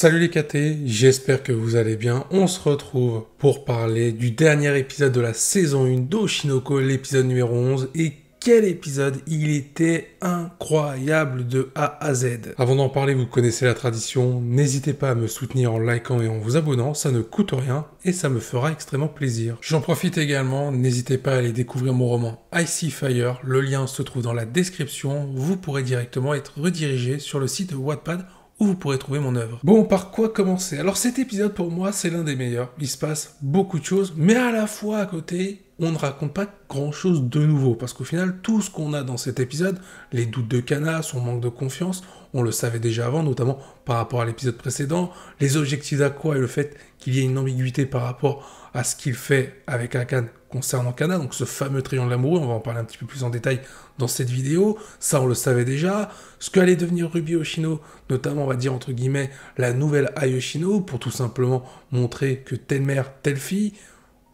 Salut les KT, j'espère que vous allez bien. On se retrouve pour parler du dernier épisode de la saison 1 d'Oshinoko, l'épisode numéro 11. Et quel épisode! Il était incroyable de A à Z. Avant d'en parler, vous connaissez la tradition. N'hésitez pas à me soutenir en likant et en vous abonnant, ça ne coûte rien et ça me fera extrêmement plaisir. J'en profite également, n'hésitez pas à aller découvrir mon roman Icy Fire. Le lien se trouve dans la description. Vous pourrez directement être redirigé sur le site de Wattpad où vous pourrez trouver mon œuvre. Bon, par quoi commencer? Alors cet épisode pour moi c'est l'un des meilleurs. Il se passe beaucoup de choses, mais à la fois à côté, on ne raconte pas grand chose de nouveau, parce qu'au final, tout ce qu'on a dans cet épisode, les doutes de Kana, son manque de confiance, on le savait déjà avant, notamment par rapport à l'épisode précédent, les objectifs d'Aqua et le fait qu'il y ait une ambiguïté par rapport à ce qu'il fait avec Akane concernant Kana, donc ce fameux triangle amoureux, on va en parler un petit peu plus en détail dans cette vidéo, ça on le savait déjà, ce qu'allait devenir Ruby Hoshino, notamment on va dire entre guillemets la nouvelle Ai Hoshino, pour tout simplement montrer que telle mère, telle fille.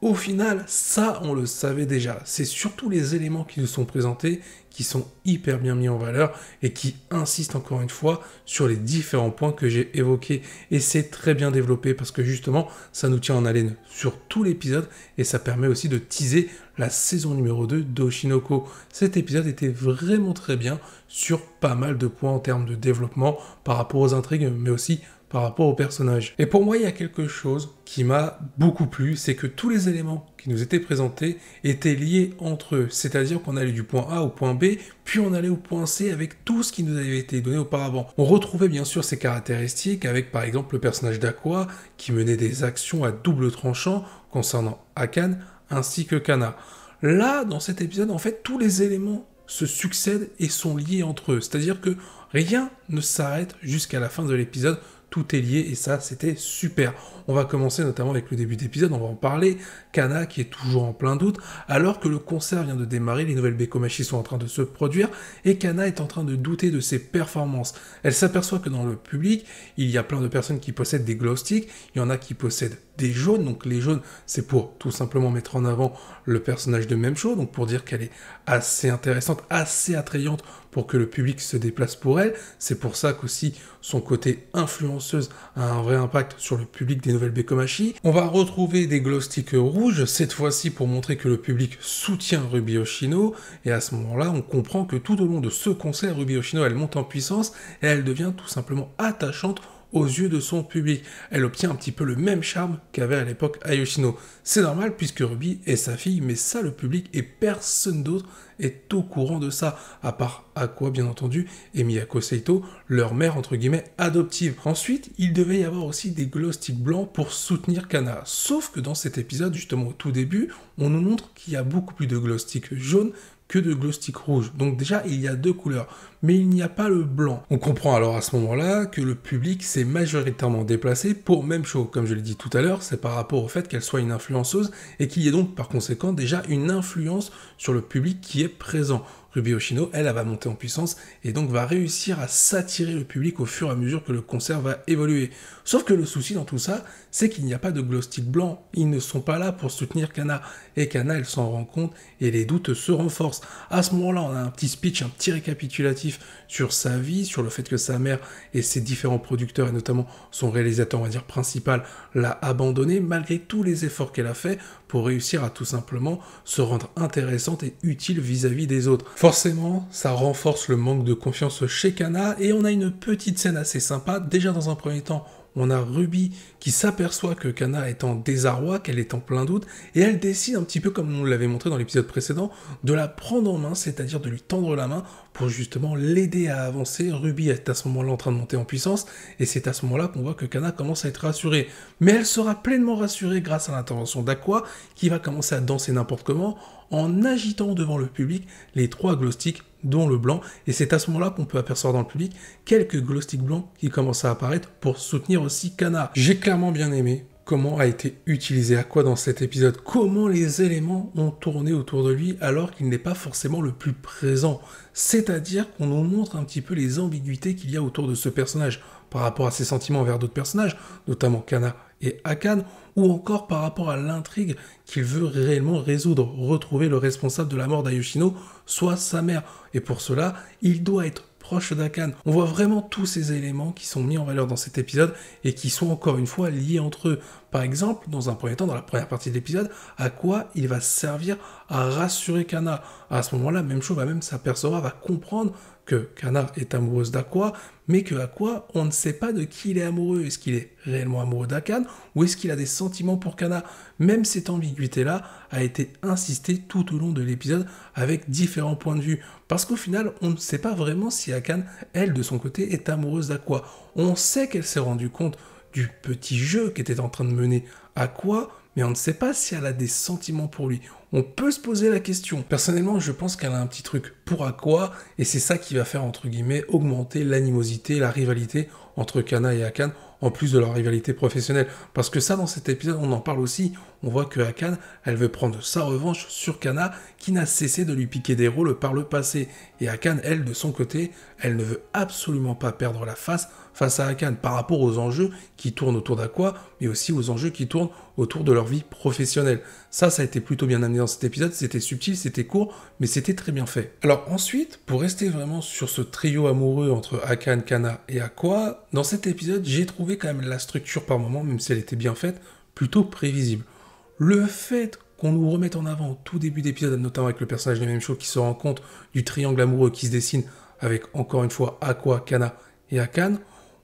Au final, ça, on le savait déjà. C'est surtout les éléments qui nous sont présentés qui sont hyper bien mis en valeur et qui insistent encore une fois sur les différents points que j'ai évoqués. Et c'est très bien développé parce que justement, ça nous tient en haleine sur tout l'épisode et ça permet aussi de teaser la saison numéro 2 d'Oshinoko. Cet épisode était vraiment très bien sur pas mal de points en termes de développement par rapport aux intrigues, mais aussi par rapport aux personnages. Et pour moi, il y a quelque chose qui m'a beaucoup plu, c'est que tous les éléments qui nous étaient présentés étaient liés entre eux. C'est-à-dire qu'on allait du point A au point B, puis on allait au point C avec tout ce qui nous avait été donné auparavant. On retrouvait bien sûr ces caractéristiques avec par exemple le personnage d'Aqua qui menait des actions à double tranchant concernant Akane ainsi que Kana. Là, dans cet épisode, en fait, tous les éléments se succèdent et sont liés entre eux. C'est-à-dire que rien ne s'arrête jusqu'à la fin de l'épisode. Tout est lié et ça, c'était super. On va commencer notamment avec le début d'épisode, on va en parler. Kana qui est toujours en plein doute, alors que le concert vient de démarrer, les nouvelles Bekomachi sont en train de se produire, et Kana est en train de douter de ses performances. Elle s'aperçoit que dans le public, il y a plein de personnes qui possèdent des glow sticks, il y en a qui possèdent des jaunes, donc les jaunes, c'est pour tout simplement mettre en avant le personnage de Memcho, donc pour dire qu'elle est assez intéressante, assez attrayante pour que le public se déplace pour elle. C'est pour ça qu'aussi son côté influenceuse a un vrai impact sur le public des nouvelles Bekomachi. On va retrouver des glow sticks rouges, cette fois-ci pour montrer que le public soutient Ruby Hoshino, et à ce moment-là, on comprend que tout au long de ce concert, Ruby Hoshino, elle monte en puissance, et elle devient tout simplement attachante aux yeux de son public. Elle obtient un petit peu le même charme qu'avait à l'époque Ai Hoshino. C'est normal puisque Ruby est sa fille, mais ça le public et personne d'autre est au courant de ça, à part Aqua bien entendu et Miyako Seito, leur mère entre guillemets adoptive. Ensuite, il devait y avoir aussi des glow sticks blancs pour soutenir Kana. Sauf que dans cet épisode, justement au tout début, on nous montre qu'il y a beaucoup plus de glow sticks jaunes que de glow stick rouge. Donc déjà, il y a deux couleurs, mais il n'y a pas le blanc. On comprend alors à ce moment-là que le public s'est majoritairement déplacé pour Memcho. Comme je l'ai dit tout à l'heure, c'est par rapport au fait qu'elle soit une influenceuse et qu'il y ait donc par conséquent déjà une influence sur le public qui est présent. Ruby Hoshino, elle va monter en puissance et donc va réussir à s'attirer le public au fur et à mesure que le concert va évoluer. Sauf que le souci dans tout ça, c'est qu'il n'y a pas de glow stick blanc. Ils ne sont pas là pour soutenir Kana. Et Kana, elle s'en rend compte et les doutes se renforcent. À ce moment-là, on a un petit speech, un petit récapitulatif sur sa vie, sur le fait que sa mère et ses différents producteurs, et notamment son réalisateur, on va dire, principal, l'a abandonné malgré tous les efforts qu'elle a fait pour réussir à tout simplement se rendre intéressante et utile vis-à-vis des autres. Forcément, ça renforce le manque de confiance chez Kana et on a une petite scène assez sympa. Déjà dans un premier temps, on a Ruby qui s'aperçoit que Kana est en désarroi, qu'elle est en plein doute, et elle décide, un petit peu comme on l'avait montré dans l'épisode précédent, de la prendre en main, c'est-à-dire de lui tendre la main pour justement l'aider à avancer. Ruby est à ce moment-là en train de monter en puissance, et c'est à ce moment-là qu'on voit que Kana commence à être rassurée. Mais elle sera pleinement rassurée grâce à l'intervention d'Aqua, qui va commencer à danser n'importe comment, en agitant devant le public les trois glow sticks, dont le blanc, et c'est à ce moment-là qu'on peut apercevoir dans le public quelques glow sticks blancs qui commencent à apparaître pour soutenir aussi Kana. J'ai clairement bien aimé comment a été utilisé Aqua dans cet épisode, comment les éléments ont tourné autour de lui alors qu'il n'est pas forcément le plus présent. C'est-à-dire qu'on nous montre un petit peu les ambiguïtés qu'il y a autour de ce personnage par rapport à ses sentiments envers d'autres personnages, notamment Kana et Akane, ou encore par rapport à l'intrigue qu'il veut réellement résoudre, retrouver le responsable de la mort d'Ai Hoshino, soit sa mère. Et pour cela, il doit être proche d'Akan. On voit vraiment tous ces éléments qui sont mis en valeur dans cet épisode et qui sont encore une fois liés entre eux. Par exemple, dans un premier temps, dans la première partie de l'épisode, Aqua, il va servir à rassurer Kana. À ce moment-là, même chose, va même s'apercevoir, va comprendre que Kana est amoureuse d'Aqua, mais que Aqua, on ne sait pas de qui il est amoureux. Est-ce qu'il est réellement amoureux d'Akan ou est-ce qu'il a des sentiments pour Kana? Même cette ambiguïté-là a été insistée tout au long de l'épisode avec différents points de vue. Parce qu'au final, on ne sait pas vraiment si Akan, elle, de son côté, est amoureuse d'Aqua. On sait qu'elle s'est rendue compte du petit jeu qu'était en train de mener Aqua, mais on ne sait pas si elle a des sentiments pour lui. On peut se poser la question. Personnellement, je pense qu'elle a un petit truc pour Aqua, et c'est ça qui va faire, entre guillemets, augmenter l'animosité, la rivalité entre Kana et Akan, en plus de leur rivalité professionnelle. Parce que ça, dans cet épisode, on en parle aussi. On voit que Akan, elle veut prendre sa revanche sur Kana, qui n'a cessé de lui piquer des rôles par le passé. Et Akan, elle, de son côté, elle ne veut absolument pas perdre la face à Akan, par rapport aux enjeux qui tournent autour d'Aqua, mais aussi aux enjeux qui tournent autour de leur vie professionnelle. Ça a été plutôt bien amené dans cet épisode, c'était subtil, c'était court, mais c'était très bien fait. Alors ensuite, pour rester vraiment sur ce trio amoureux entre Akan, Kana et Aqua, dans cet épisode, j'ai trouvé quand même la structure par moment, même si elle était bien faite, plutôt prévisible. Le fait qu'on nous remette en avant au tout début d'épisode, notamment avec le personnage de Même Show qui se rend compte du triangle amoureux qui se dessine avec, encore une fois, Aqua, Kana et Akan,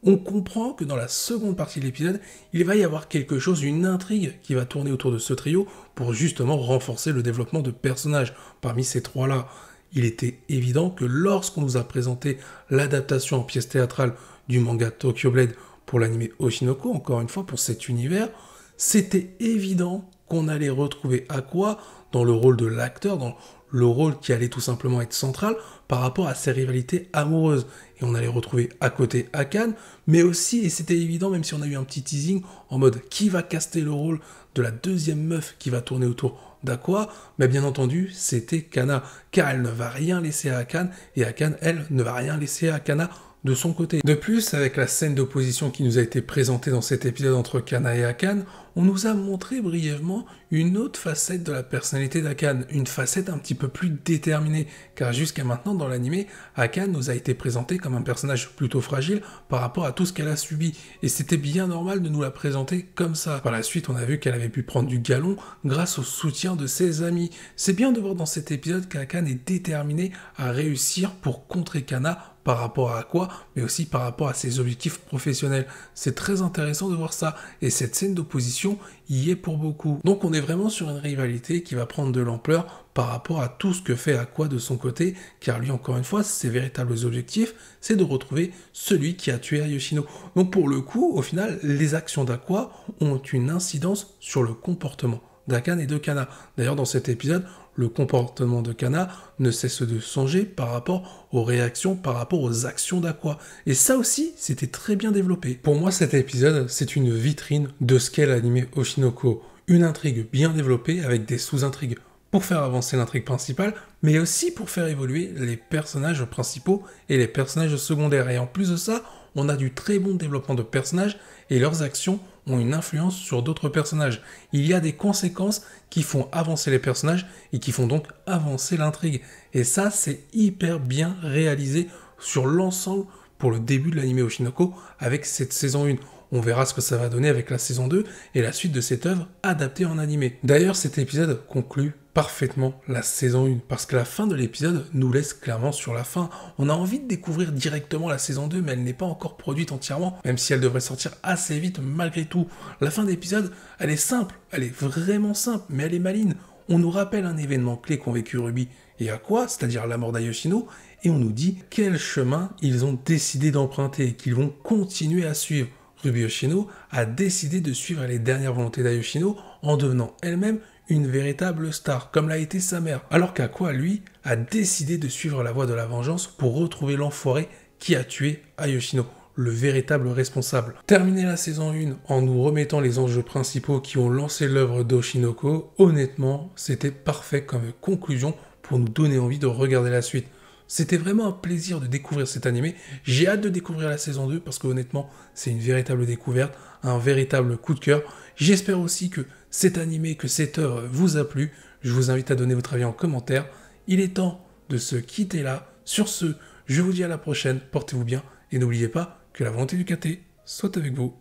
on comprend que dans la seconde partie de l'épisode, il va y avoir quelque chose, une intrigue qui va tourner autour de ce trio pour justement renforcer le développement de personnages parmi ces trois-là. Il était évident que lorsqu'on nous a présenté l'adaptation en pièce théâtrale du manga Tokyo Blade pour l'anime Oshinoko, encore une fois pour cet univers, c'était évident qu'on allait retrouver Aqua dans le rôle de l'acteur, dans le rôle qui allait tout simplement être central par rapport à ses rivalités amoureuses. Et on allait retrouver à côté Akan, mais aussi, et c'était évident, même si on a eu un petit teasing, en mode qui va caster le rôle de la deuxième meuf qui va tourner autour d'Aqua, mais bien entendu, c'était Kana, car elle ne va rien laisser à Akan, et Akan, elle, ne va rien laisser à Kana de son côté. De plus, avec la scène d'opposition qui nous a été présentée dans cet épisode entre Kana et Akan, on nous a montré brièvement une autre facette de la personnalité d'Akan, une facette un petit peu plus déterminée, car jusqu'à maintenant dans l'anime, Akan nous a été présenté comme un personnage plutôt fragile par rapport à tout ce qu'elle a subi, et c'était bien normal de nous la présenter comme ça. Par la suite, on a vu qu'elle avait pu prendre du galon grâce au soutien de ses amis. C'est bien de voir dans cet épisode qu'Akan est déterminé à réussir pour contrer Kana par rapport à quoi, mais aussi par rapport à ses objectifs professionnels. C'est très intéressant de voir ça, et cette scène d'opposition y est pour beaucoup. Donc on est vraiment sur une rivalité qui va prendre de l'ampleur par rapport à tout ce que fait Aqua de son côté, car lui, encore une fois, ses véritables objectifs, c'est de retrouver celui qui a tué Yoshino. Donc pour le coup, au final, les actions d'Aqua ont une incidence sur le comportement d'Akan et de Kana. D'ailleurs, dans cet épisode, le comportement de Kana ne cesse de changer par rapport aux réactions, par rapport aux actions d'Aqua. Et ça aussi, c'était très bien développé. Pour moi, cet épisode, c'est une vitrine de ce qu'est l'anime Oshinoko. Une intrigue bien développée avec des sous-intrigues pour faire avancer l'intrigue principale, mais aussi pour faire évoluer les personnages principaux et les personnages secondaires. Et en plus de ça, on a du très bon développement de personnages et leurs actions ont une influence sur d'autres personnages. Il y a des conséquences qui font avancer les personnages et qui font donc avancer l'intrigue. Et ça, c'est hyper bien réalisé sur l'ensemble pour le début de l'anime Oshinoko avec cette saison 1. On verra ce que ça va donner avec la saison 2 et la suite de cette œuvre adaptée en animé. D'ailleurs, cet épisode conclut parfaitement la saison 1, parce que la fin de l'épisode nous laisse clairement sur la fin. On a envie de découvrir directement la saison 2, mais elle n'est pas encore produite entièrement, même si elle devrait sortir assez vite malgré tout. La fin d'épisode, elle est simple, elle est vraiment simple, mais elle est maligne. On nous rappelle un événement clé qu'ont vécu Ruby et Aqua, c'est-à-dire la mort d'Ayoshino, et on nous dit quel chemin ils ont décidé d'emprunter et qu'ils vont continuer à suivre. Ruby Yoshino a décidé de suivre les dernières volontés d'Ayoshino en devenant elle-même une véritable star, comme l'a été sa mère. Alors qu'Aqua, lui, a décidé de suivre la voie de la vengeance pour retrouver l'enfoiré qui a tué Ayoshino, le véritable responsable. Terminer la saison 1 en nous remettant les enjeux principaux qui ont lancé l'œuvre d'Oshinoko, honnêtement, c'était parfait comme conclusion pour nous donner envie de regarder la suite. C'était vraiment un plaisir de découvrir cet animé. J'ai hâte de découvrir la saison 2 parce que honnêtement, c'est une véritable découverte, un véritable coup de cœur. J'espère aussi que cet animé, que cette œuvre vous a plu. Je vous invite à donner votre avis en commentaire. Il est temps de se quitter là. Sur ce, Je vous dis à la prochaine, portez-vous bien et n'oubliez pas que la volonté du KT soit avec vous.